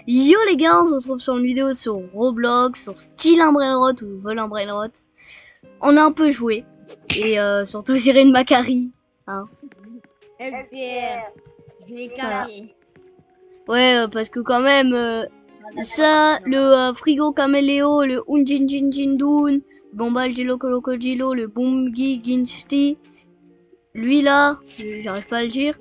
Yo les gars, on se retrouve sur une vidéo sur Roblox, sur Steel Umbrellerot ou Vol Umbrellerot. On a un peu joué, et surtout Cyril Macari. Hein. LPR, je l'ai carré. Ouais, parce que quand même, ça, le Frigo Caméléo, le Unjinjinjindun, Bombal Gilo Colocodilo, le Boomgi Ginsti, lui là, j'arrive pas à le dire.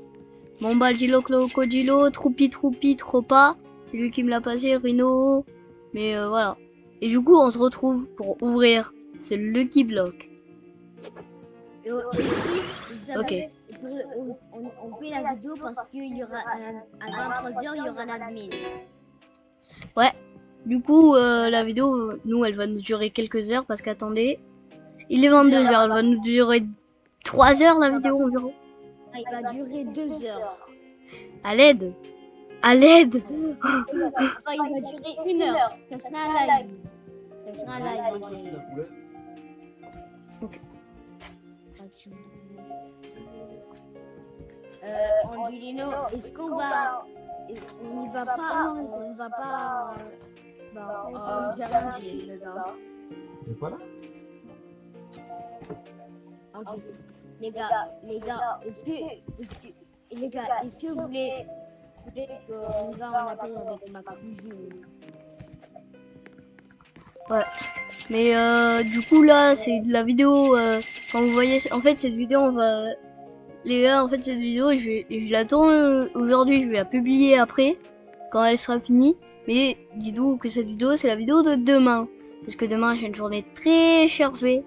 Bombal Gilo Colocodilo, Troupi Troupi Tropa, c'est lui qui me l'a passé, Rhino. Mais voilà. Et du coup, on se retrouve pour ouvrir ce Lucky Block. Ok. On fait la vidéo parce qu'il y aura à 23h, il y aura l'admin. Ouais. Du coup, la vidéo, nous, elle va nous durer quelques heures parce qu'attendez, il est 22h, elle va nous durer 3 heures la vidéo environ. Il va durer 2 heures. À l'aide. À l'aide. Il va durer 1 heure. Ça sera un live. Ça sera un live. Ok. Angelino, est-ce qu'on va... On n'y va pas, non, on ne va pas... Jalandier, les gars. Et voilà. Les gars, est-ce que vous voulez qu'on va en appeler avec ma cousine? Ouais. Mais du coup là, c'est de la vidéo. Quand vous voyez, en fait, cette vidéo, on va... Les gars, en fait, cette vidéo, je la tourne aujourd'hui, je vais la publier après, quand elle sera finie. Mais dites-vous que cette vidéo, c'est la vidéo de demain. Parce que demain, j'ai une journée très chargée.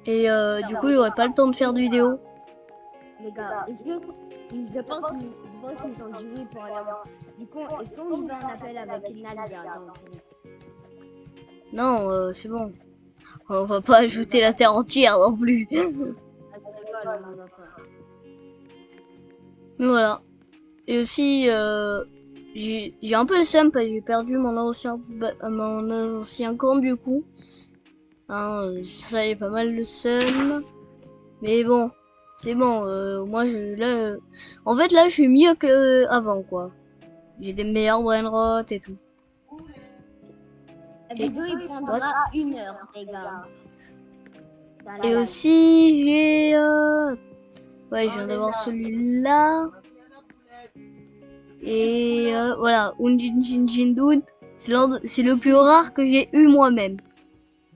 Et du coup, il n'y aurait pas le temps de faire de vidéo. Les gars, est-ce que... Je pense qu'ils sont joués pour aller... Du coup, est-ce qu'on y va en appel avec Nadia? Non, c'est bon. On va pas ajouter la terre entière non plus. Mais voilà. Et aussi, j'ai un peu le seum parce que j'ai perdu mon ancien compte du coup. Hein, ça y est, pas mal le seum. Mais bon, c'est bon. Moi, là, en fait, là, je suis mieux que avant quoi. J'ai des meilleurs brainrot et tout. La vidéo, il prendra 1 heure, les gars. Et aussi, j'ai... Ouais, je viens d'avoir celui-là. Et voilà, Unjinjinjindun, c'est le plus rare que j'ai eu moi-même.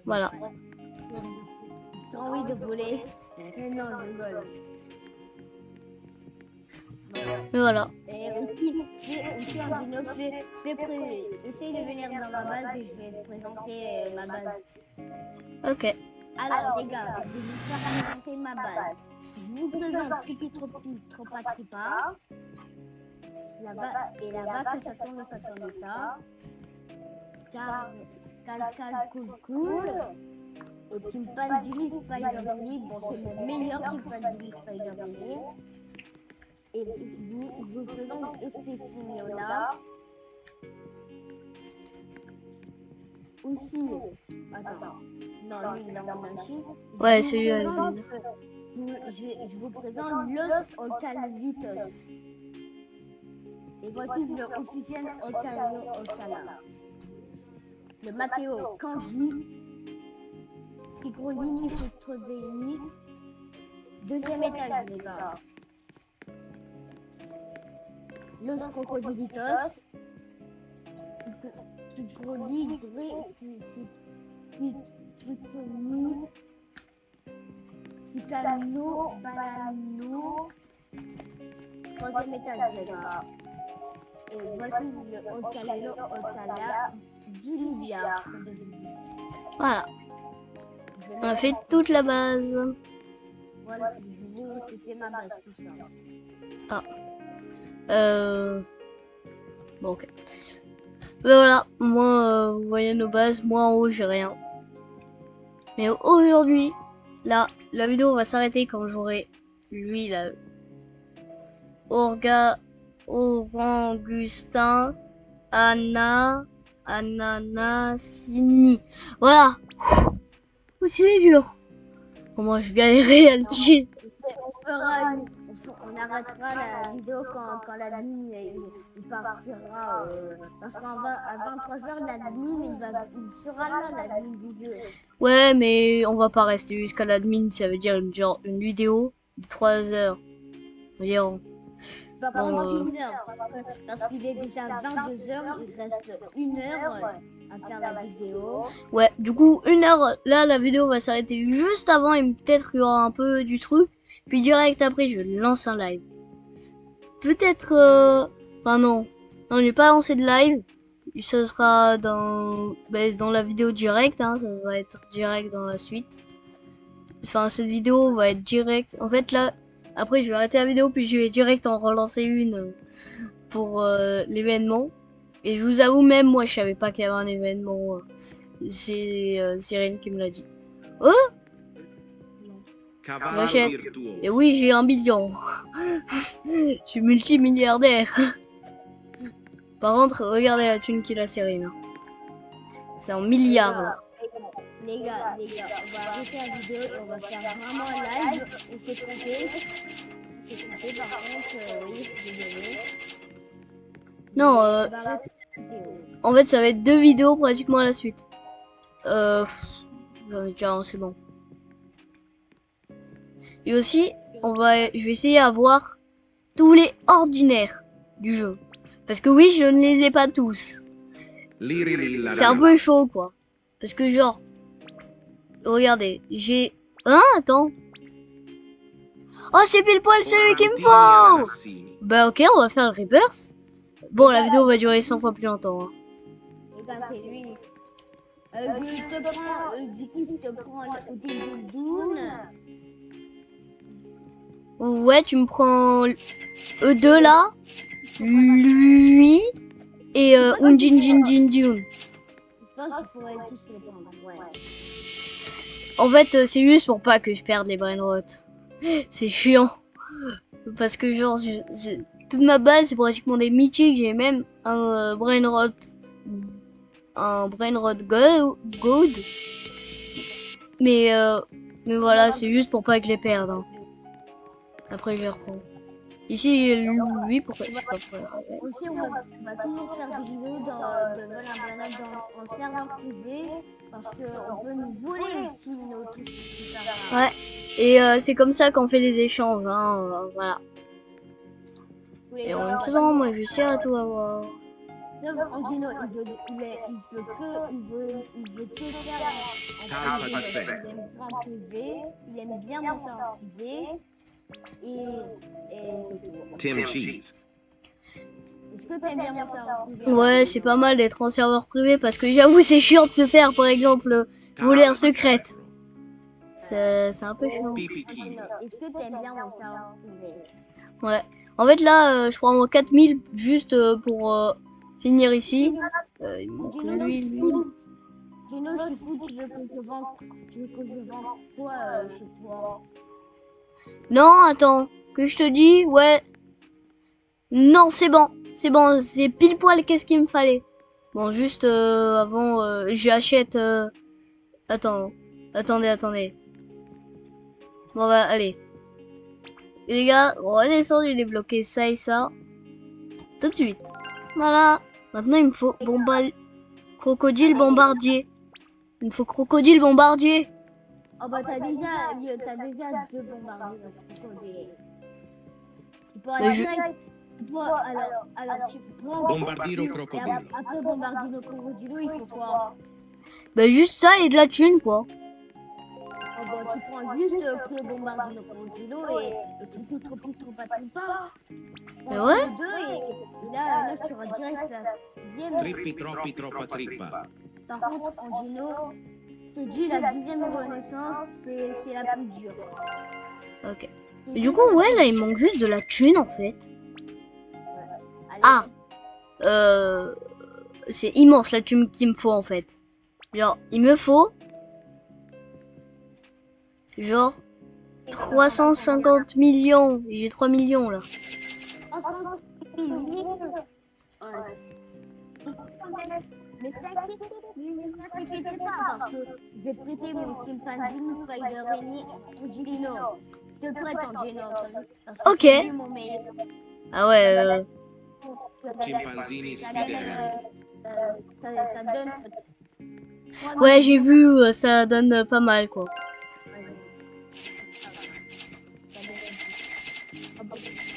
Voilà. J'ai envie de voler. Non, je rigole. Mais voilà. Et aussi Angelo, essaye de venir dans ma base et je vais te présenter ma base. Ok. Alors les gars, je vais vous faire présenter ma base. Je vous présente Tripi Tropa Tripa. Là-bas, et là-bas que ça tourne ça. Cal cool. Et Timpandini Spider-Man, bon c'est mon meilleur Timpandini Spider-Man. Et je vous présente Espécignola. Aussi, attends, non, lui il a en machine. Ouais, celui-là. Je vous présente Los Ocalitos. Et voici le officiel Ocala. Le Matteo Candy. Tigrolini Futrodeni. Deuxième étage, les gars. Los Crocodilitos. Tigroli Tritoni. Ticano Banano. Troisième étage, les gars. Et voici le Ocala 10 milliards. Voilà. On a fait toute la base. Voilà, c'était ma base, tout ça. Ah. Bon, ok. Mais voilà, moi, vous voyez nos bases. Moi, en haut, j'ai rien. Mais aujourd'hui, là, la vidéo va s'arrêter quand j'aurai lui, là. Orangustin, Ananasini. Voilà. C'est dur. Comment je galérais à le dire. On on arrêtera la vidéo quand l'admin il partira. Parce qu'à 23h, l'admin il sera là, l'admin du jeu. Ouais, mais on va pas rester jusqu'à l'admin, ça veut dire genre une vidéo de 3 heures. Environ. Pas Bon, pendant 1 heure, parce qu'il est déjà 22h, il reste 1 heure à faire la vidéo. ouais, du coup, 1 heure, là, la vidéo va s'arrêter juste avant et peut-être qu'il y aura un peu du truc. Puis direct après, je lance un live. Peut-être... Enfin non, non, je n'ai pas lancé de live. Ça sera dans la vidéo directe, hein, ça va être direct dans la suite. Enfin, cette vidéo va être directe. En fait, là, après, je vais arrêter la vidéo, puis je vais direct en relancer une pour l'événement. Et je vous avoue, même moi, je savais pas qu'il y avait un événement. C'est Cyril qui me l'a dit. Oh, j'achète. Et oui, j'ai 1 million. Je suis multimilliardaire. Par contre, regardez la thune qu'il a Cyril. Hein. C'est en milliards, là. Les gars, on va arrêter la vidéo et on va faire vraiment un live. On s'est trompé. Par contre, oui, désolé. Non, On va arrêter la vidéo. En fait, ça va être 2 vidéos pratiquement à la suite. J'en ai déjà un, c'est bon. Et aussi, je vais essayer d'avoir tous les ordinaires du jeu. Parce que oui, je ne les ai pas tous. C'est un peu chaud, quoi. Parce que genre, regardez, j'ai... Hein, attends. Oh, c'est pile poil celui qu'il me faut. Bah ok, on va faire le reverse. Bon, la vidéo va durer 100 fois plus longtemps. Hein. Et ben, c'est lui. Je te prends, du coup, je te prends au début de Dune. Ouais, tu me prends eux deux là, lui et Unjin Jin Jin Jun. Je pense qu'il pourrait tous les prendre, ouais. En fait, c'est juste pour pas que je perde les brainrot. C'est chiant. Parce que genre, toute ma base, c'est pratiquement des mythiques. J'ai même un brainrot gold. Mais voilà, c'est juste pour pas que je les perde. Hein. Après, je les reprends. Ici, lui, pourquoi je sais pas pourquoi. Aussi, on va toujours faire des vidéos en serveur privé parce qu'on peut nous voler aussi nos trucs super rares. Ouais, et c'est comme ça qu'on fait les échanges, hein, voilà. Et en même temps, moi, je vais essayer à tout avoir. Angino, il veut que faire en privé. Il aime pas en privé, il aime bien mon serveur privé. Et c'est tout. Tim Cheese. Est-ce que t'aimes bien mon serveur privé? Ouais, c'est pas mal d'être en serveur privé parce que j'avoue, c'est chiant de se faire, par exemple, voler un secrète. C'est un peu chiant. Est-ce que t'aimes bien mon serveur privé? Ouais. En fait, là, je prends 4000 juste pour finir ici. Il manque lui. Gino, je suis fou, tu veux que je vende quoi chez toi? Non, attends, que je te dis, ouais. Non, c'est bon, c'est pile poil qu'est-ce qu'il me fallait. Bon, juste avant, j'achète... Attendez. Bon, bah, allez. Et les gars, redescends, j'ai débloqué ça et ça. Tout de suite. Voilà. Maintenant, il me faut crocodile bombardier. Il me faut crocodile bombardier. Oh bah t'as déjà 2 bombardiers de crocodile. Tu pourras direct... Alors tu prends... Bombardiro crocodilo. Après bombardiro crocodilo, il faut quoi? Bah juste ça et de la thune, quoi. Oh bah tu prends juste que bombardiro crocodilo et tropa. Mais ouais. Et là tu auras direct la 6e. Trippi troppi troppa trippa. Par contre, Angino, je te dis, la 10e renaissance, c'est la plus dure. Ok. Et du coup, ouais, là, il manque juste de la thune, en fait. Allez. Ah c'est immense, la thune qu'il me faut, en fait. Genre, il me faut... Genre... 350 millions. J'ai 3 millions, là. 350 millions. Mais ne t'inquiète pas, parce que je vais prêter mon chimpanzé Spider Rennie Angilino. te le prête en Geno. Parce que Ok. c'est lui mon meilleur. Ah ouais, Chimpanzini Ça donne, spiderani. ça donne. ouais, j'ai vu, ça donne pas mal, quoi.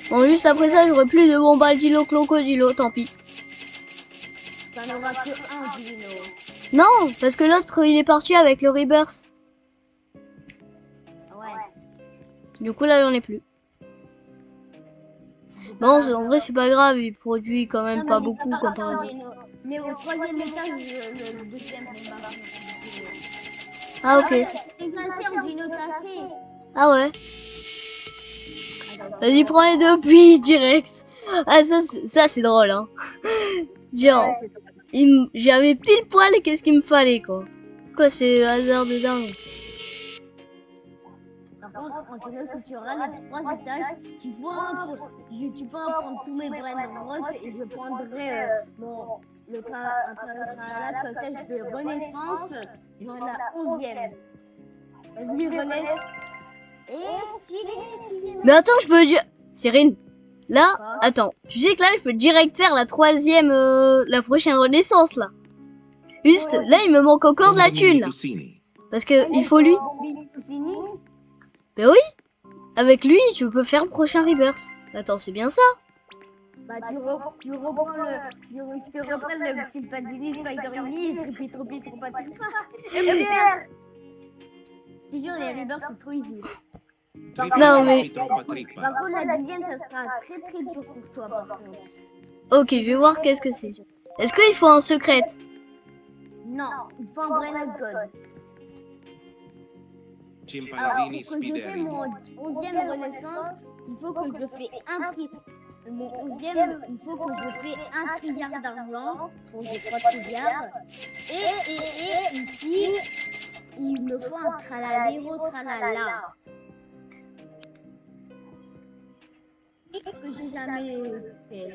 Bon, juste après ça, j'aurai plus de Bombaldilo Crocodilo, tant pis. Ça n'aura que un Geno. Non, parce que l'autre, il est parti avec le Rebirth. Ouais. Du coup, là, il en est plus. Bon, en vrai, c'est pas grave, il produit quand même pas beaucoup comparé à... Mais au troisième étage, le deuxième bombardement. Ah, ok. C'est glacé en Geno tassé. Ah ouais. Vas-y, prends les deux, puis direct. Ah, ça c'est drôle, hein. Genre, j'avais pile poil, qu'est-ce qu'il me fallait, quoi. Quoi, c'est hasard de dingue. Par contre, en Geno, si tu auras les 3 étages, tu peux en prendre tous mes brain et je prendrai le tralala, comme ça je fais Renaissance dans la 11e. Vas-y, Renaissance. Et stylé. Mais attends, je peux dire... Cyrine, là, Quoi attends. Tu sais que là, je peux direct faire la troisième, la prochaine renaissance, là. Juste, là, il me manque encore de la thune, là. Tusini. Parce que il faut lui. Ben oui, avec lui, tu peux faire le prochain Rebirth. Attends, c'est bien ça. Bah, tu reprends je te reprends le petit Padini Spider-Mini, Tropi, MDR. Je te jure, les Rebirths, c'est trop easy. Non, mais... Troppa trippa. Par contre, la 10e, ça sera très dur pour toi, par contre. Ok, je vais voir qu'est-ce que c'est. Est-ce qu'il faut un secret? Non, il faut un Brain God. Alors, Chimpanzini pour que je fais spiderani. mon 11e renaissance, il faut que je fais un tri. Mon 11e, il faut que je fais 1 trilliard d'argent. Bon, j'ai 3 trilliards. Et ici, il me faut un tralalero tralala. Que j'ai jamais fait.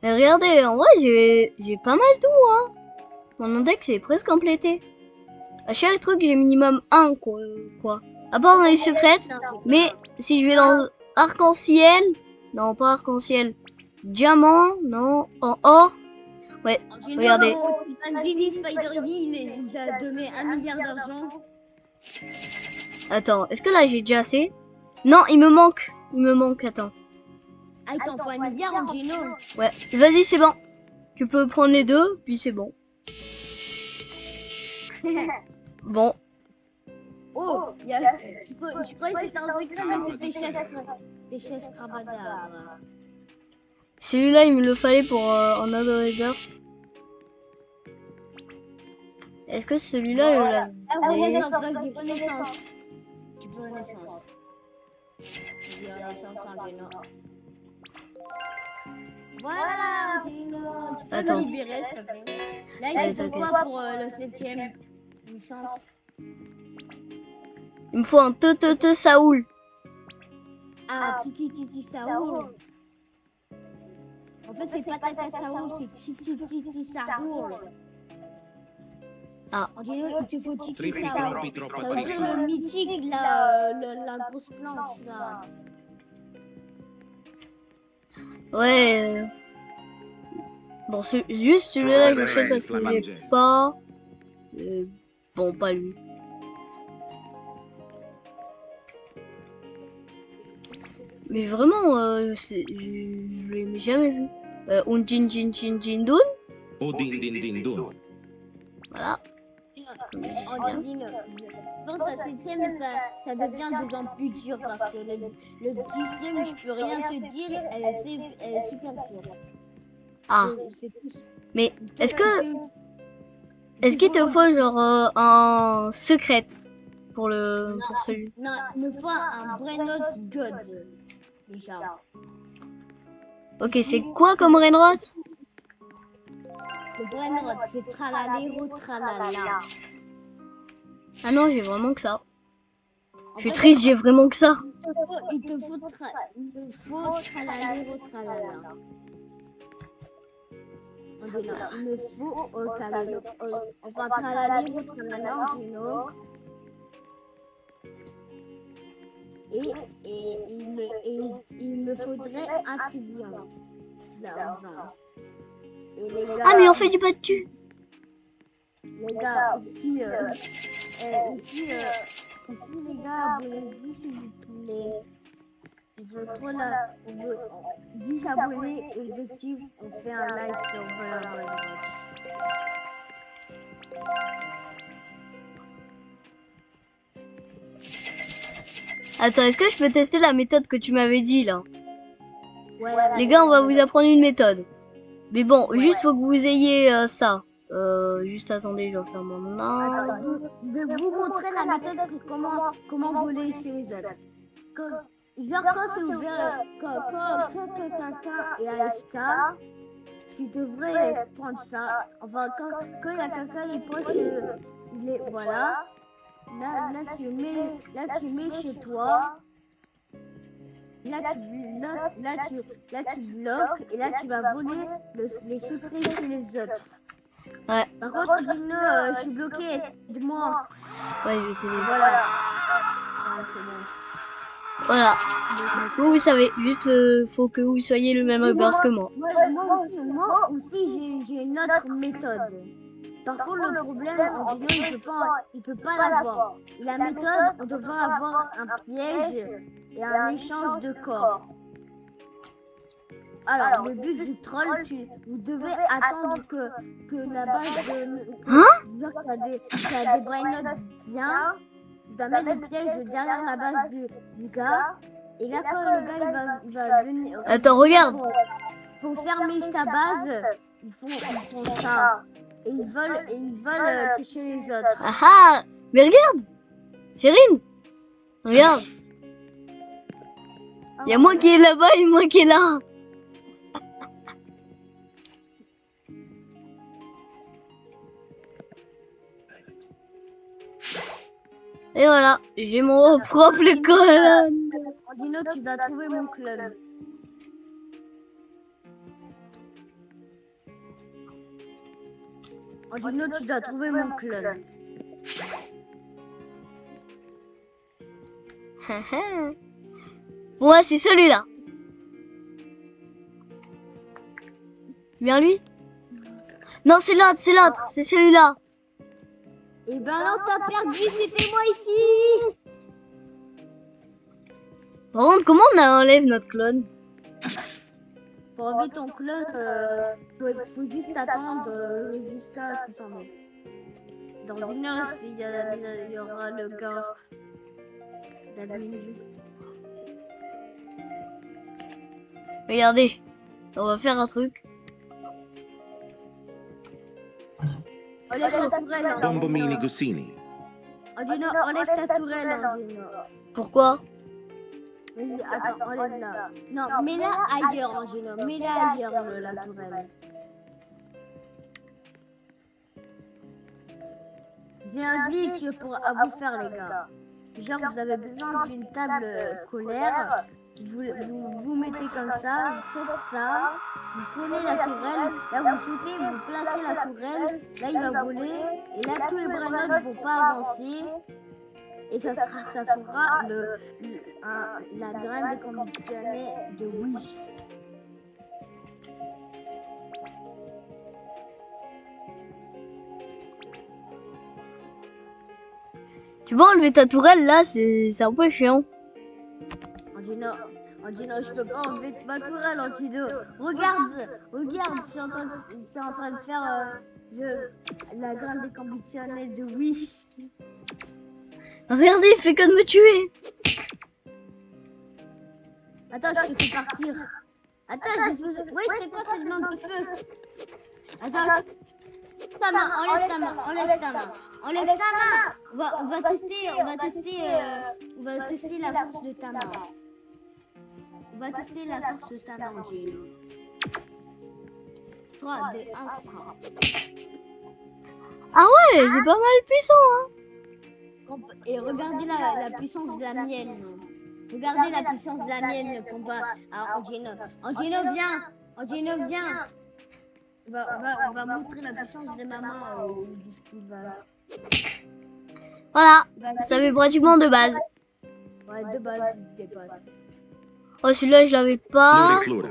Mais regardez, en vrai, j'ai pas mal tout, hein. Mon index est presque complété. À chaque truc, j'ai minimum 1, quoi. À part dans les secrètes. Mais si je vais dans arc-en-ciel... Non, pas arc-en-ciel. Diamant, non. En or. Ouais, regardez. Panzini Spider-Mini, il a donné 1 milliard d'argent. Attends, est-ce que là, j'ai déjà assez? Non, il me manque, attends. Ah, il t'en faut 1 milliard en Geno. Ouais, vas-y, c'est bon. Tu peux prendre les deux, puis c'est bon. Bon. Oh, je croyais que c'était un secret, mais c'était chef Crabadar. Celui-là, il me le fallait pour Another Rebirth. Est-ce que celui-là, il l'a... Renaissance, vas-y, Renaissance. Tu peux Renaissance. Vas-y, Renaissance en Geno. Voilà, Geno. Tu peux Attends. me libérer, s'il te plaît. Là, il te faut quoi pour le 7e licence? Il me faut un te Saoul. Ah, Titi Saoul. En fait, c'est pas Tata Saoul, c'est Titi Saoul. Ah. En Geno, il te faut Titi Trippi Saoul. troppi troppa Ça veut dire trippa. le mythique, la grosse planche, là. Ouais. Bon, juste celui-là, je l'achète parce que j'ai pas... bon, pas lui. Mais vraiment, je l'ai jamais vu. Jin Dun. O din din din dun. Voilà. En Geno, je pense que la 7e, ça devient de plus en plus dur parce que le 10e, je peux rien te dire, elle est super dure. Ah, C'est tout. mais est-ce qu'il te faut genre un secret pour celui? Non, il me faut un Brainot God. Déjà. Ok, c'est quoi comme Rainrot? Le Brainrot, c'est tralalero tralala. Ah non, j'ai vraiment que ça. Je suis triste, j'ai vraiment que ça. Il te faut tralalero tralala. Il me faut tralalero tralala en Geno. il me faudrait un trillion d'argent. Et les Ah, mais gars, on fait du battu. les gars, ici, les gars, abonnez-vous s'il vous plaît. Il faut trop là. 10 abonnés, objectif, on fait un live sur Valorant Box. Attends, est-ce que je peux tester la méthode que tu m'avais dit là? Ouais, Les gars, on va vous apprendre une méthode. Mais bon, juste faut que vous ayez ça. Juste attendez, je vais faire mon nom. Attends, je vais vous montrer la méthode pour comment voler chez les autres. Genre quand c'est ouvert, quand quelqu'un est AFK, tu devrais prendre ça. Enfin, quand il y a quelqu'un, il pose, voilà. Là, tu mets chez toi. Là, tu bloques et là, tu vas voler les secrets chez les autres. Ouais. Par contre, Gino, je suis bloqué. Dis-moi. Ouais, je vais t'aider. Voilà. Ah, c'est bon. Voilà. Vous savez, juste faut que vous soyez le même burst que moi. Moi aussi, j'ai une autre méthode. Par contre, le problème, Gino, il peut pas l'avoir. La méthode, on devra avoir un piège et un échange de corps. Alors, le but du troll, vous devez attendre que la base de... qu'il y a des brain notes bien. Tu dois mettre le piège derrière la base du gars. Et là, quand le gars il va venir... Attends, regarde. Pour fermer ta base, ils font ça. Et ils veulent toucher les autres. Ah ah. Mais regarde, Cyrine. Regarde. Il y a moi qui est là-bas et moi qui est là. Et voilà, j'ai mon propre colonne. Dino, tu dois trouver mon clone. Dino, tu dois trouver mon clone. Ouais, c'est celui-là. Vers lui? Non, c'est l'autre, c'est celui-là. Eh ben non, t'as perdu, c'était moi ici. Par contre, comment on enlève notre clone? Pour enlever ton clone, faut juste attendre jusqu'à qu'il s'en aille. Dans une heure, il y aura le gars d'admin. Regardez, on va faire un truc. Enlève ta tourelle. Bombomini Gosini. Angino, enlève ta tourelle, Angino. Pourquoi? Vas-y, attends, enlève-la. Non, mets-la ailleurs, Angino. Mets-la ailleurs, la tourelle. J'ai un glitch à vous faire, les gars. Genre, vous avez besoin d'une table colère. Vous mettez comme ça, vous faites ça, vous prenez la tourelle, là vous sautez, vous placez la tourelle, là il va voler, et là tous les brainotes ne vont pas avancer, et ça fera la graine déconditionnée de Wish. Tu vas enlever ta tourelle là, c'est un peu chiant. Angino, je peux pas enlever ma tourelle, Angino. Regarde, c'est en train de faire la graine déconditionnée de Wish. Regardez, il fait que de me tuer. Attends, je te fais partir. Attends, ouais, c'était quoi cette lampe de feu? Attends, ta main, enlève ta main. On va tester la force de ta main. On va tester la force de ta main, Gino. 3, 2, 1, frappe. Ah ouais, c'est pas mal puissant, hein. Et regardez la puissance de la mienne. Regardez la puissance de la mienne combat à Angino. Angino, viens. On va montrer la puissance de ma main jusqu'où va. Voilà, vous savez pratiquement de base. Ouais, de base, il dépasse. Oh, celui-là, je l'avais pas. Flora.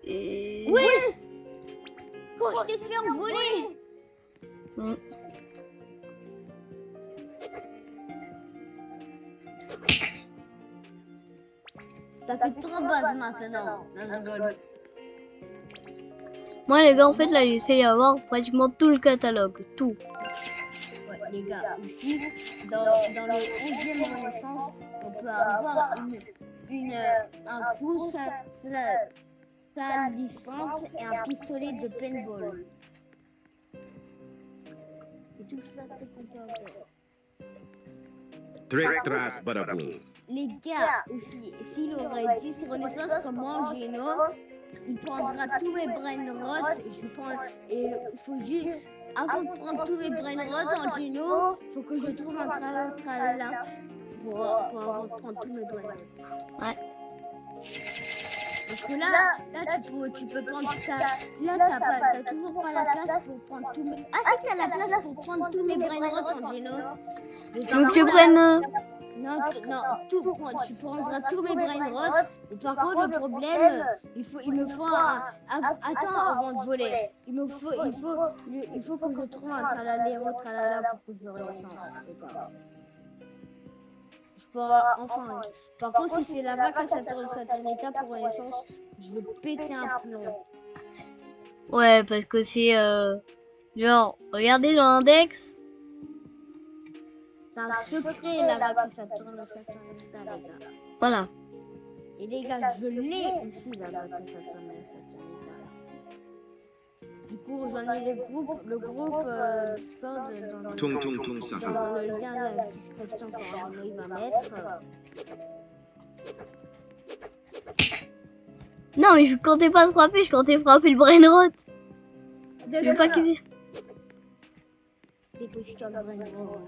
Et... Oui. Quand je t'ai fait envoler. Mm. Ça fait 3 bases maintenant. Non, je rigole. Moi, les gars, en fait, là, j'essaie d'avoir pratiquement tout le catalogue. Tout. Ouais, les gars, ici, dans le 11e Renaissance, on peut avoir un coup salissante et un pistolet de paintball. C'est tout ça qu'on peut avoir. Trick, trash, bada boom. Les gars, aussi, s'il aurait 10 Renaissance comme moi, Gino, il prendra tous mes brain rots. Et il faut juste, avant de prendre tous mes brain rots en Gino, il faut que je trouve un tralala pour avant de prendre tous mes brain rots. Ouais. Parce que là tu peux prendre là t'as toujours pas la place pour prendre tous mes. Ah si, t'as la place pour prendre tous mes brain rots en Gino. Tu veux que je prenne... Non, tu prendras tous mes brain rots. Mais par contre, le problème, il me faut attends avant de voler. Il faut que je trouve un tralala pour que je renaissance. Je pourrais enfin. Par contre, si c'est la vague à Saturnica pour renaissance, je veux péter un plomb. Ouais, parce que c'est... Genre, regardez dans l'index. C'est un secret, la vague à Saturnica, les gars. Voilà. Et les gars, je l'ai aussi, la vague à Saturnica. Du coup, rejoignez le groupe Discord Tung tung tung saha. dans le lien de la description qu'il va mettre. Non, mais je comptais pas frapper, je comptais frapper le brainrot. Je veux pas kiffer. Dépêche-toi le brainrot.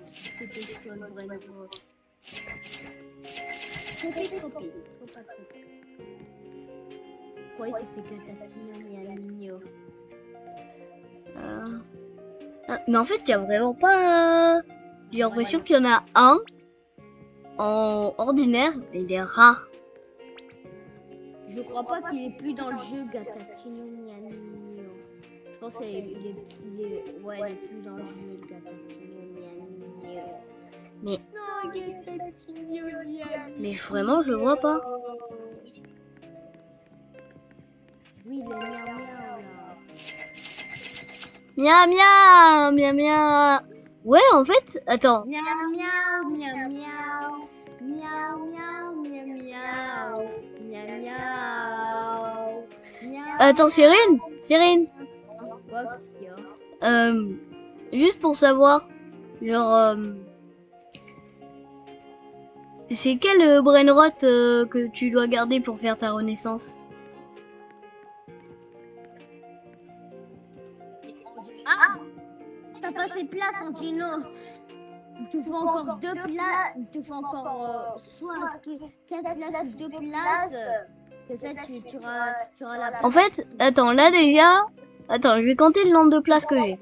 Tropi. Ouais, c'était Gatatino Mianino. Mais en fait, il y a vraiment pas... J'ai l'impression qu'il y en a un en ordinaire, mais il est rare. Je crois pas qu'il est plus dans le jeu Gatatino Mianino. Je pense qu'il est plus dans le jeu Gatatino Mianino. Mais... Non, Gatatino Mianino. Mais vraiment, je le vois pas. Oui, il est miaou là. Miaou, miaou, miaou, miaou. Ouais, en fait, attends. Miaou, miaou, miaou, miaou. Miaou, miaou, miaou, miaou. Miaou, miaou. Miaou. Attends, Cyrine. Quoi qu'il y a? Juste pour savoir, genre, c'est quel brainrot que tu dois garder pour faire ta renaissance? Ah! T'as pas assez de place, Angelo. Il te faut encore 2 places. Il te faut encore soit 4 places ou 2 places. Que ça, tu auras la place. En fait, attends, là déjà... Attends, je vais compter le nombre de places que j'ai.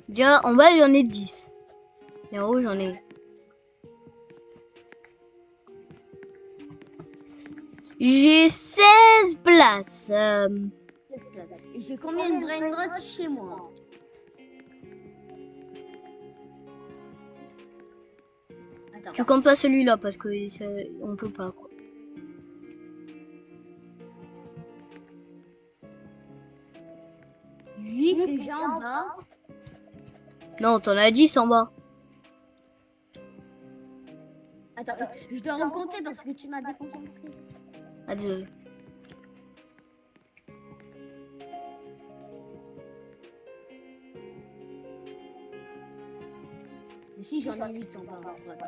Déjà, en bas, j'en ai 10. Et en haut, j'en ai... J'ai 16 places. Et j'ai combien de brainrots chez moi? Attends. Tu comptes pas celui-là parce que on peut pas, quoi. Lui déjà en bas. Non, t'en as 10 en bas. Attends, je dois recompter parce que tu m'as déconcentré. Ah, désolé. Mais si, j'en ai 8 en bas. Ouais.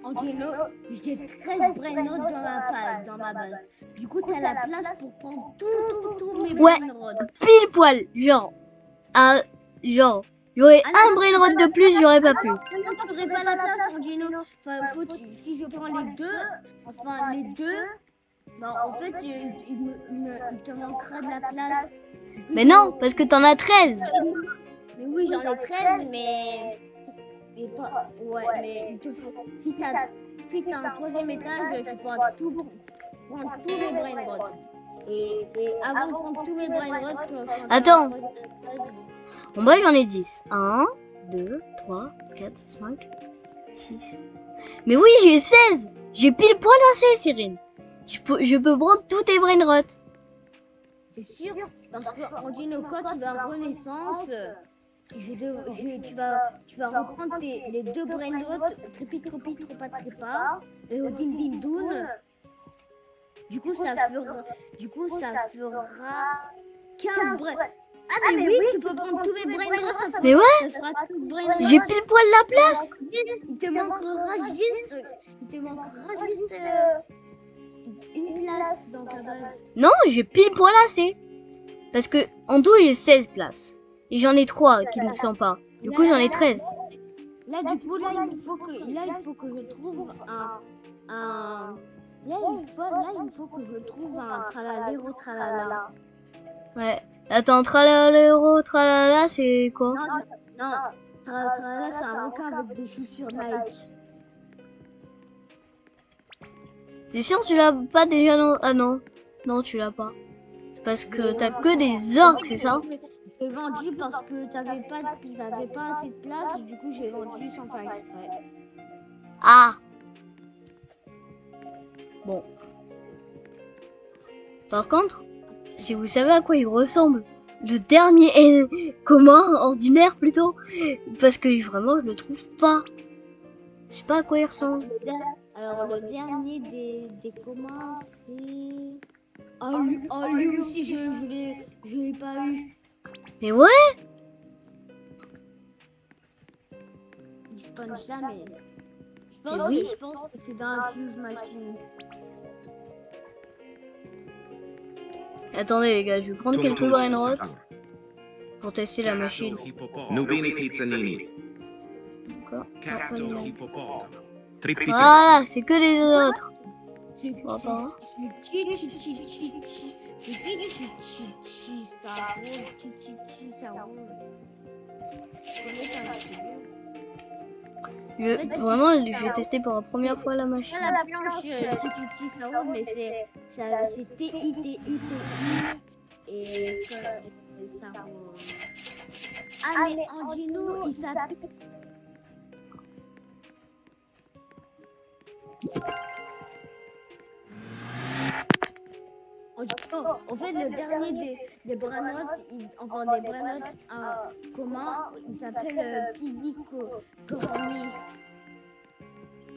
Angelo, j'ai 13 brainrods dans ma base. Du coup, t'as la place pour prendre tous mes Ouais. brainrods. Pile poil, genre, j'aurais un brainrod de plus, j'aurais pas pu. Non, tu n'aurais pas la place, Angelo. Enfin, si je prends les deux, bah, en fait, il te manquera de la place. Mais non, parce que t'en as 13. Mais oui, j'en ai 13, mais pas. Ouais, mais il te faut. Si t'as un troisième étage, tu pourras prendre tous les brainrods. Et avant de prendre tous mes brainrods, Attends. Bon, moi j'en ai 10. 1, 2, 3, 4, 5, 6. Mais oui, j'ai 16. J'ai pile poil assez, Cyrine. Je peux prendre tous tes brainrods. C'est sûr, parce que Angelo, quand tu vas Renaissance, tu vas reprendre les deux brainrods, Trépa, et au Din Din Doon. Du coup, ça fera 15 brainrods. Ah, mais oui, tu peux prendre tous mes brainrods, ça fera. Mais ouais, Ça fera 15 brainrods. j'ai pile poil la place. Il te manquera juste une place dans ta base. Non, j'ai pile poil assez. Parce que en tout, j'ai 16 places. Et j'en ai 3 qui ne sont pas. Du coup, j'en ai 13. Là, du coup, il faut que je trouve un tralalero tralala. Ouais. Attends, tralalero, tralala, c'est quoi? Non, tralala, c'est un requin avec des chaussures Nike. T'es sûr que tu l'as pas déjà non? Ah non. Non, tu l'as pas. C'est parce que t'as que des orques, c'est ça? J'ai vendu parce que t'avais pas assez de place, du coup j'ai vendu sans faire exprès. Ah. Bon. Par contre, si vous savez à quoi il ressemble, le dernier commun, ordinaire plutôt, parce que vraiment je le trouve pas. Je sais pas à quoi il ressemble. Alors le dernier des communs c'est... Oh lui aussi je l'ai pas eu. Mais ouais. Il spawn jamais. Oui. Je pense que c'est dans la fuse machine. Attendez les gars, je vais prendre quelques brainrods pour tester la machine. Nubini Pizzanini. D'accord. Cacto Hippopotamo. Voilà, c'est que des autres. C'est On va pas. Vraiment, je vais tester pour la première fois la machine. La planche ça roule, mais c'est TI et ça roule. Ah mais Angelo, il s'appelle... En fait, le dernier des brainotes, enfin des brainotes communs, il s'appelle Piggy Corny.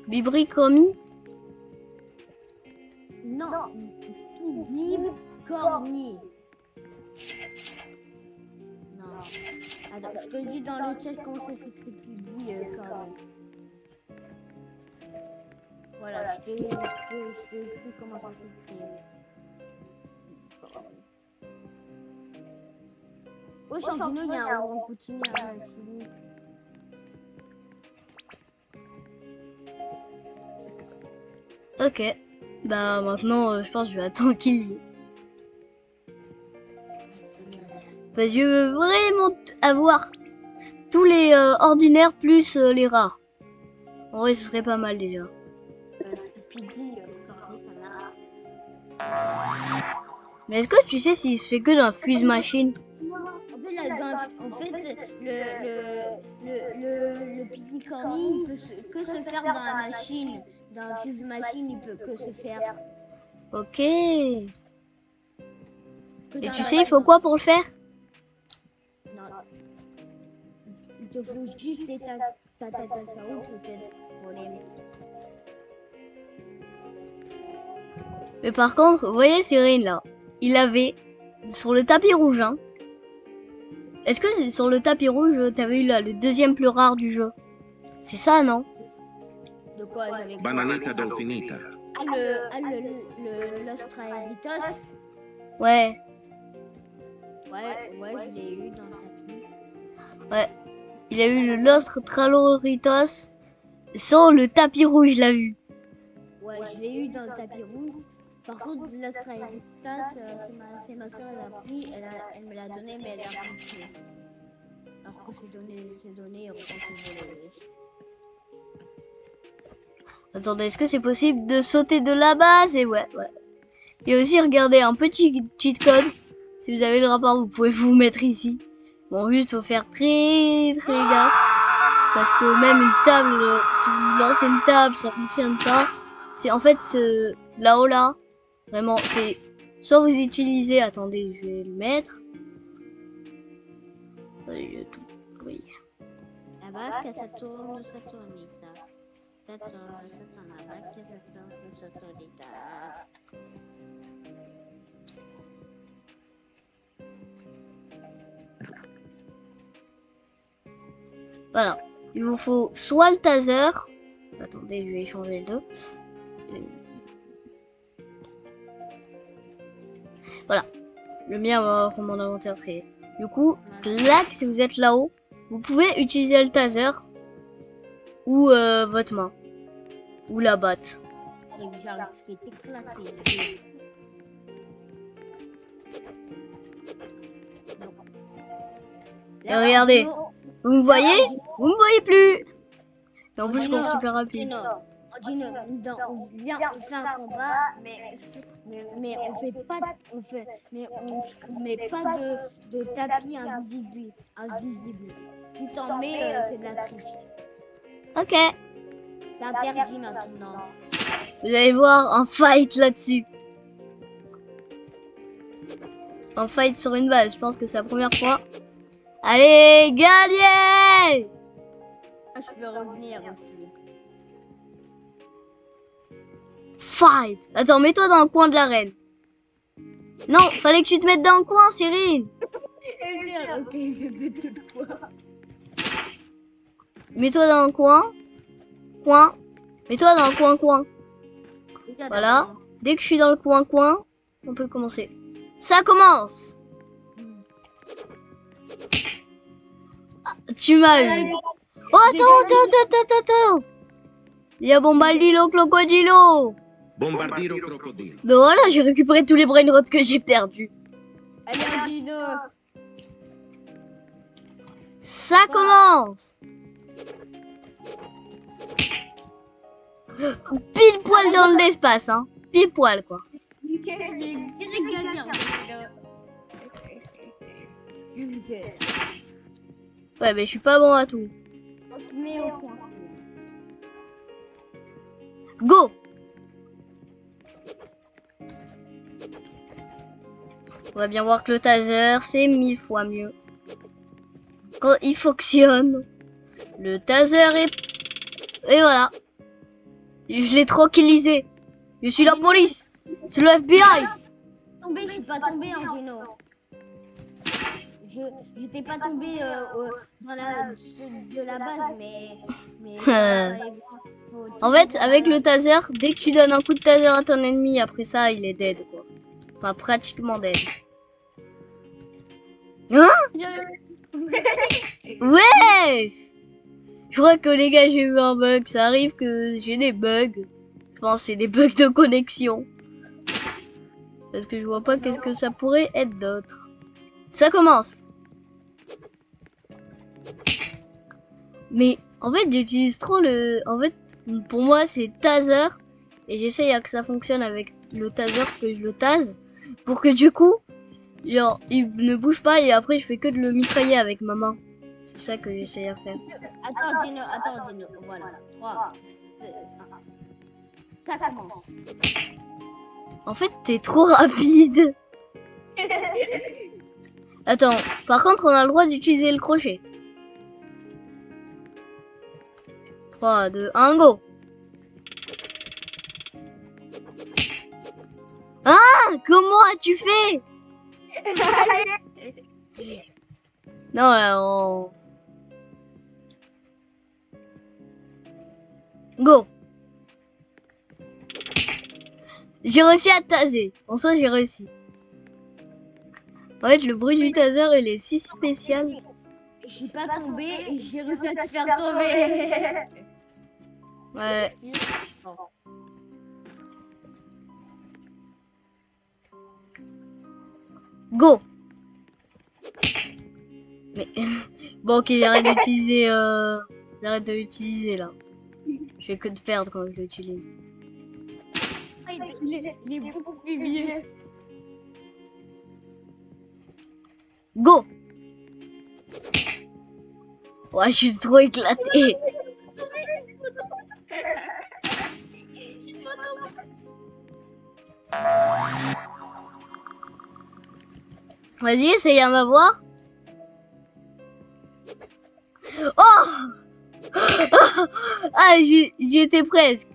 Bibri Komi? Non, Piggy Corny. Non. Attends, je te dis dans le chat comment ça s'écrit Piggy Corny. Voilà, je t'ai écrit comment ça s'écrit. Oui, Angelo, il y a un continue ici. Ok. Bah maintenant, je pense que je vais attendre qu'il y ait. Bah, je veux vraiment avoir tous les ordinaires plus les rares. En vrai, ce serait pas mal déjà. Mais est-ce que tu sais s'il se fait que dans la fuse machine? En fait, le Piggy Corny, il peut que se faire dans la machine. Dans la fuse machine, il peut que se faire. Ok. Et tu sais, il faut quoi pour le faire? Non. Il te faut juste des tatasao peut-être pour les... Mais par contre, vous voyez Cyrine là, il avait sur le tapis rouge, hein. Est-ce que sur le tapis rouge, t'avais eu là le deuxième plus rare du jeu? C'est ça, non? De quoi j'avais quoi? Bananita dolfinita. Ah, l'Australitos. Ouais, Ouais, je l'ai eu dans le tapis. ouais. Il a eu le Lostre Traloritos sans le tapis rouge, je l'ai vu. Ouais, je l'ai eu dans le tapis rouge. Par contre, l'Australitas, c'est ma soeur, elle a pris, elle me l'a donné, mais elle l'a continué. Alors que c'est donné, quand c'est volé. Attendez, est-ce que c'est possible de sauter de la base? Et ouais. Et aussi, regardez, un petit cheat code. Si vous avez le rapport, vous pouvez vous mettre ici. Bon, juste, faut faire très gaffe. Parce que même une table, si vous lancez une table, ça fonctionne pas. C'est en fait, là-haut là, vraiment, c'est soit vous utilisez, attendez, je vais le mettre. Oui. Là-bas, que ça tourne, ça tourne. Ça tourne, là-bas, que ça tourne, ça tourne. Voilà. Il vous faut soit le taser. Attendez, je vais échanger les deux. Voilà. Le mien va pour mon inventaire trié. Du coup, clac, si vous êtes là-haut, vous pouvez utiliser le taser ou votre main ou la batte. Et regardez, vous me voyez? Vous me voyez plus. Et en plus, je cours super rapide. On vient, on fait un combat, mais on fait pas, on met pas de tapis invisible. Si t'en mets, c'est de la triche. Ok. C'est interdit maintenant. Vous allez voir un fight là-dessus. Un fight sur une base. Je pense que c'est la première fois. Allez, gagné! Je peux revenir aussi. Fight! Attends, mets-toi dans le coin de l'arène. Non, fallait que tu te mettes dans le coin, Cyril. Ok, je vais mettre le coin. Mets-toi dans le coin. Coin. Mets-toi dans le coin. Voilà. Dès que je suis dans le coin, on peut commencer. Ça commence! Ah, tu m'as eu. Oh, attends! Il y a Bombardilo Crocodilo! Bombardiro crocodile. Ben voilà, j'ai récupéré tous les brainrots que j'ai perdus. Allez, Dino. Ça commence! Pile poil dans l'espace, hein. Pile poil, quoi. Ouais, mais je suis pas bon à tout. On se met au point. Go! On va bien voir que le taser, c'est 1000 fois mieux. Quand il fonctionne. Le taser est... Et voilà. Je l'ai tranquillisé. Je suis la police. C'est le FBI. Je suis pas tombé en Geno. J'étais pas tombé dans de la base, mais En fait, avec le taser, dès que tu donnes un coup de taser à ton ennemi, après ça, il est dead, quoi. Enfin, pratiquement dead. Hein? Ouais! Je crois que les gars, j'ai eu un bug. Ça arrive que j'ai des bugs. Je pense que c'est des bugs de connexion. Parce que je vois pas qu'est-ce que ça pourrait être d'autre. Ça commence. Mais en fait, j'utilise trop le... En fait, pour moi, c'est taser. Et j'essaye à que ça fonctionne avec le taser, que je le tase. Pour que du coup, genre, il ne bouge pas et après, je fais que de le mitrailler avec ma main. C'est ça que j'essaye à faire. Attends, Geno. Voilà. 3, 2, 1. Ça commence. En fait, t'es trop rapide. Attends, par contre, on a le droit d'utiliser le crochet. 3, 2, 1, go! Ah! Comment as-tu fait? Non, on... Go! J'ai réussi à taser. En soi, j'ai réussi. En fait, le bruit du taser, il est si spécial. Je suis pas tombée et j'ai réussi à te faire tomber. Ouais. Bon. Go. Mais bon, ok, j'arrête d'utiliser. J'arrête de l'utiliser là. Je fais que de perdre quand je l'utilise. Ah, il est beaucoup plus vieux. Go. Ouais, je suis trop éclaté. Vas-y, essaye à m'avoir. Oh. Ah, j'y étais presque.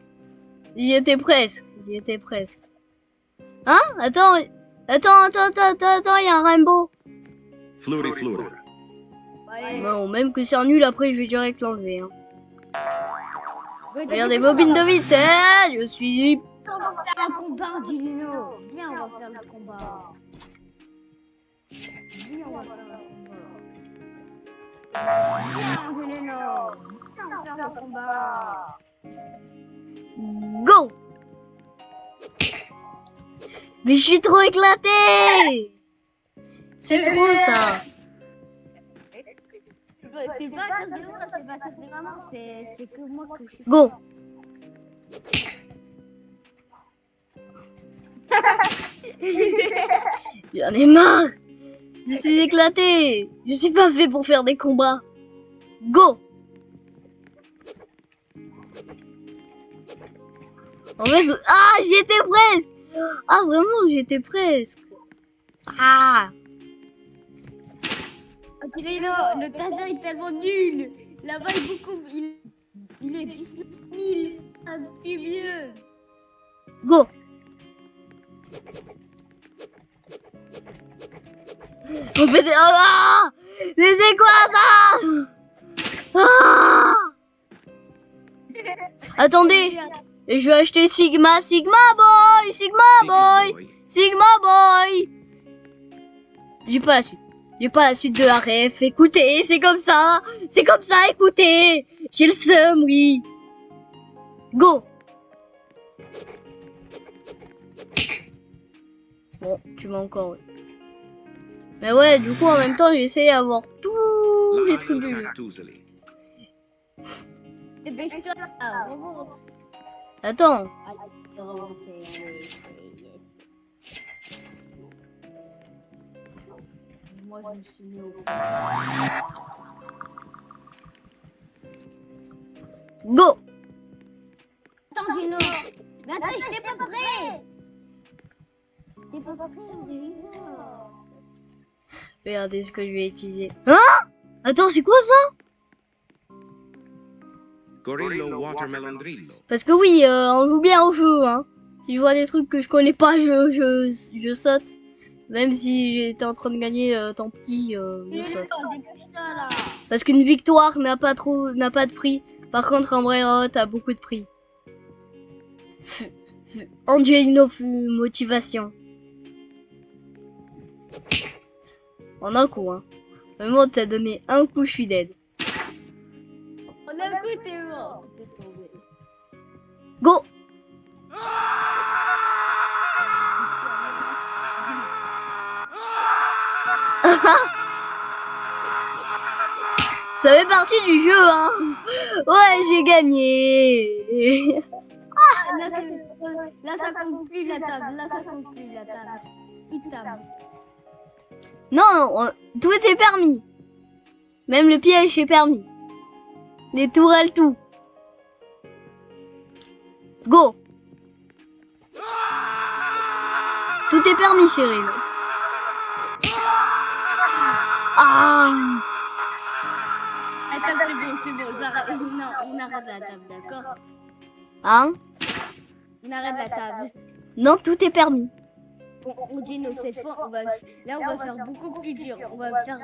J'y étais presque. J'y étais presque. Hein? Attends, il y a un rainbow. Fluri flura. Allez, Bon, même que c'est un nul, après je vais direct l'enlever. Hein. Regardez, on bobine de vitesse, je suis... va faire un combat, Angelino. Viens, on va faire le combat. Viens, on va faire le combat. Viens, Angelino. Viens, on va faire le combat. Go. Mais je suis trop éclaté. C'est trop ça. C'est pas à cause de moi, c'est pas à cause de maman, c'est que moi que je suis. Go. J'en ai marre. Je suis éclaté. Je suis pas fait pour faire des combats. Go. En fait, ah, j'y étais presque. Ah, vraiment, j'y étais presque. Ah. Angelino, le taser est tellement nul. Là-bas, il est beaucoup. Il est 19 000. Un plus vieux. Go. On fait des... Ah, mais c'est quoi ça? Ah. Attendez, je vais acheter Sigma Boy, Sigma Boy. J'ai pas la suite. J'ai pas la suite de la ref. Écoutez, c'est comme ça, écoutez. J'ai le seum, oui. Go. Bon, tu m'as encore. Ouais. Mais ouais, du coup, en même temps, j'ai essayé d'avoir tous les trucs du jeu. Dépêche-toi, remonte. Attends. Moi, je me suis mis au. Go. Attends, Gino. Mais attends, j'étais pas prêt. T'es pas prêt, Angelino. Regardez ce que je vais utiliser. Hein? Attends, c'est quoi ça? Gorillo watermelon drillo. Parce que oui, on joue bien au jeu, hein. Si je vois des trucs que je connais pas, je saute. Même si j'étais en train de gagner, tant pis, je saute. Dépêche-toi, là. Parce qu'une victoire n'a pas de prix. Par contre, un vrai hot a beaucoup de prix. Angelino motivation. En un coup, hein. Vraiment, t'as donné un coup, je suis dead. On a un coup, t'es mort. T'es tombé. Go. Ça fait partie du jeu, hein. Ouais, j'ai gagné. Là, ça compte plus la table. Là, ça compte plus la table. Plus de table. Non, tout est permis. Même le piège est permis. Les tourelles, tout. Go. Tout est permis, Cyril. Ah. Attends, c'est bon, j'arrête. Non, on arrête la table, d'accord? Hein? On arrête la table. Non, tout est permis. On dit nous cette fois, on va faire beaucoup plus dur. On va le faire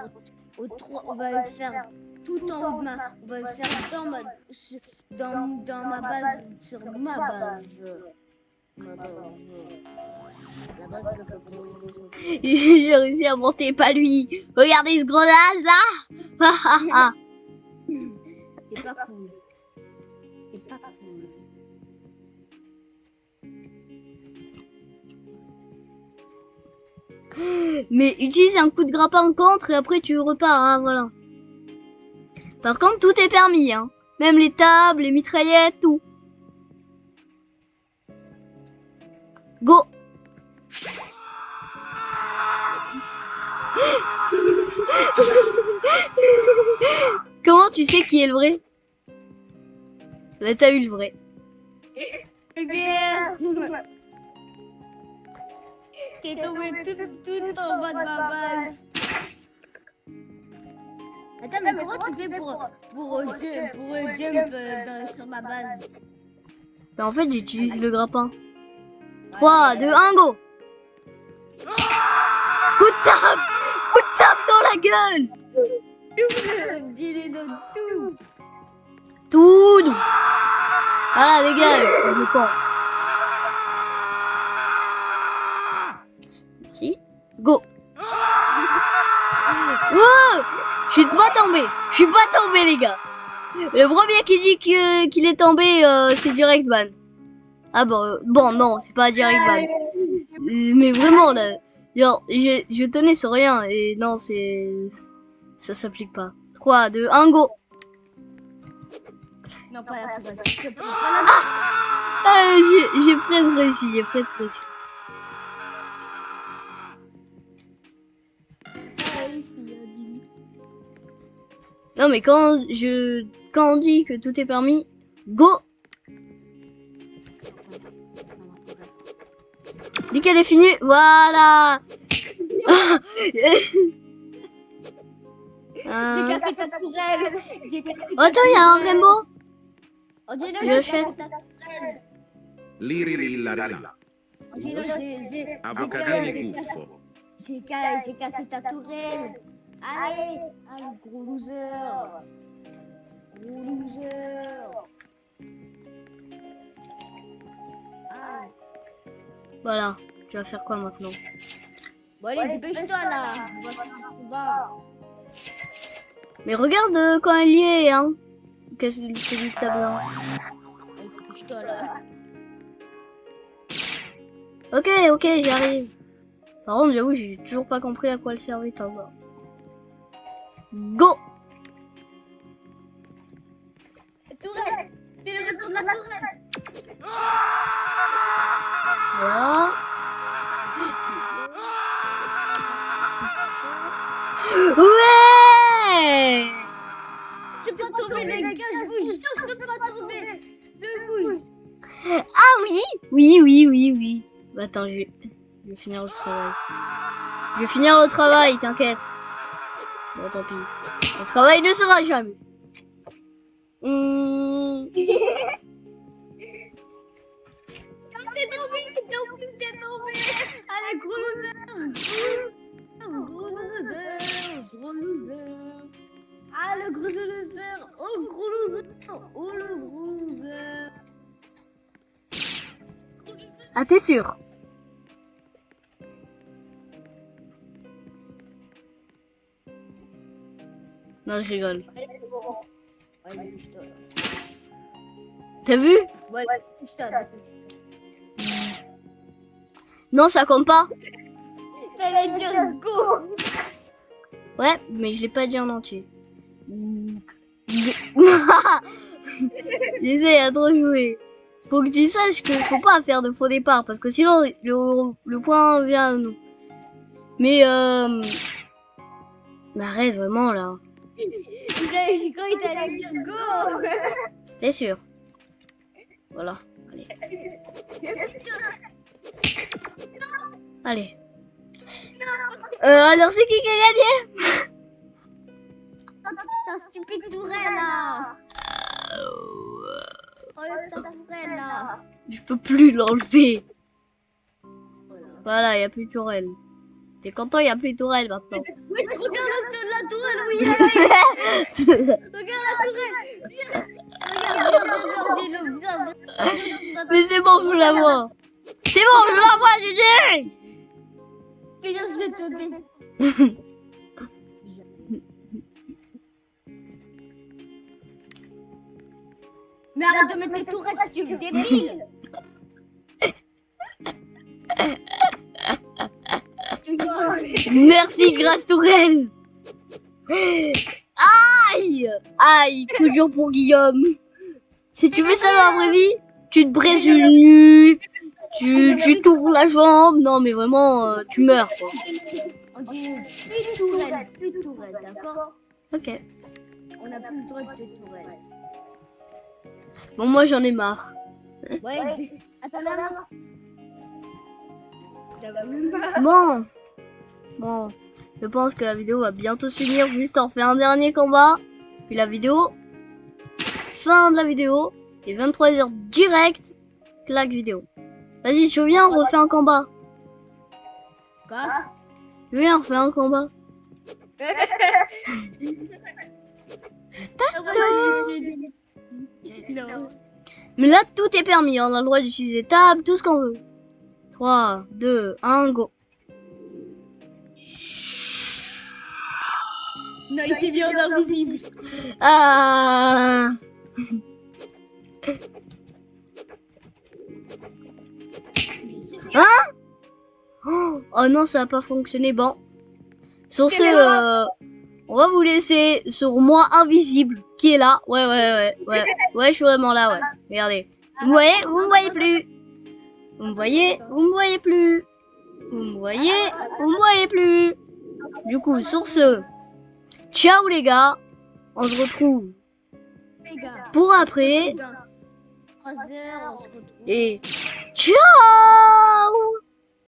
on va le faire tout en haut de main. On va le faire dans ma base, sur ma base. La base de photo. J'ai réussi à monter, pas lui. Regardez ce gros naze là. C'est pas cool. C'est pas cool. Mais utilise un coup de grappin contre et après tu repars, hein, voilà. Par contre, tout est permis, hein. Même les tables, les mitraillettes, tout. Go. Comment tu sais qui est le vrai? Bah, t'as eu le vrai. T'es tombé tout en bas de ma base. Attends, mais comment tu fais pour jump sur ma base? Bah, en fait, j'utilise le grappin. 3, 2, 1, go. Coup de tape dans la gueule. Dis-les dans tout. Tout doux. Voilà, dégage, je compte. Merci. Go. Wow, je suis pas tombé. Je suis pas tombé, les gars. Le premier qui dit qu'il est tombé, c'est direct ban. Ah bon, non, c'est pas direct ban. Mais vraiment, là, genre, je tenais sur rien. Et non, ça s'applique pas. 3, 2, 1, go. Non, pas la base. Ah, j'ai presque réussi, Non, mais quand on dit que tout est permis, go. Dès qu'elle est finie, voilà. J'ai cassé ta tourelle. Attends, il y a un Rainbow. Angelo, Je j'ai l'achète. cassé ta tourelle. Liri lilla là. Angelo, Avocadini guffo. j'ai cassé ta tourelle. Allez, ah, le gros loser. Gros loser. Ah. Voilà, tu vas faire quoi maintenant? Bon, allez, dépêche-toi là. On va faire un combat. Mais regarde quand elle y est, hein. Qu'est-ce que celui que t'as besoin? Allez, dépêche-toi là. Ok, j'arrive. Par contre, j'avoue, j'ai toujours pas compris à quoi elle servait ta voix. Go. Tourelle. C'est le retour de la tourelle. Voilà. Ouais. Je peux pas tomber, les gars, je vous jure, je peux pas tomber. Je bouge. Ah oui. Bah, attends, je vais finir le travail. Je vais finir le travail, t'inquiète. Bon, tant pis. Le travail ne sera jamais. T'es tombé, en plus t'es tombé. Allez, gros loser. Gros loser. Ah, le gros loser. Oh, gros loser. Oh, le gros loser. Ah, t'es sûr? Non, je rigole. Allez, c'est bon. Allez, dépêche-toi. T'as vu? Ouais, dépêche-toi. Non, ça compte pas. T'allais dire go. Ouais, mais je l'ai pas dit en entier. J'essaie à trop jouer. Faut que tu saches qu'il faut pas faire de faux départ parce que sinon le point vient à nous. Mais mais arrête vraiment là. J'ai cru que t'allais dire go. T'es sûr? Voilà. Allez. Allez. Alors c'est qui a gagné? Ta stupide tourelle là. Enlève ta tourelle là. Je peux plus l'enlever. Voilà, y a plus de tourelle. T'es content, y a plus de tourelle maintenant. Oui, regarde la tourelle où il est. Regarde la tourelle. Viens, viens, viens, viens, viens. Mais c'est bon, je la vois. C'est bon, je l'envoie, GG. Sinon, je vais te dire. Mais arrête de mettre tes tourelles, tu es débile. Merci, Grâce Tourelle. Aïe. Aïe, coup dur pour Guillaume. Si tu fais ça dans la vraie vie, tu te brises une nuque, tu tournes la jambe. Non, mais vraiment, tu meurs, quoi. On dit plus de tourelles, d'accord? Ok. On n'a plus le droit de tourelles. Bon, moi, j'en ai marre. Ouais, attends, là. Bon, je pense que la vidéo va bientôt se finir. Juste on fait un dernier combat. Puis la vidéo. Fin de la vidéo. Et 23h direct. Claque vidéo. Vas-y, tu viens, on refait un combat. Quoi? Viens, on refait un combat. Non. Mais là, tout est permis. On a le droit d'utiliser table, tout ce qu'on veut. 3, 2, 1, go. Non, il s'est mis en invisible. Ah. Hein? Oh non, ça n'a pas fonctionné. Bon. Sur ce, on va vous laisser sur moi invisible qui est là. Ouais, je suis vraiment là, ouais. Regardez. Vous me voyez? Vous me voyez plus. Vous me voyez? Vous me voyez plus. Vous me voyez? Vous me voyez plus. Du coup, sur ce, ciao les gars. On se retrouve pour après. 3 heures, on se retrouve. Et ciao!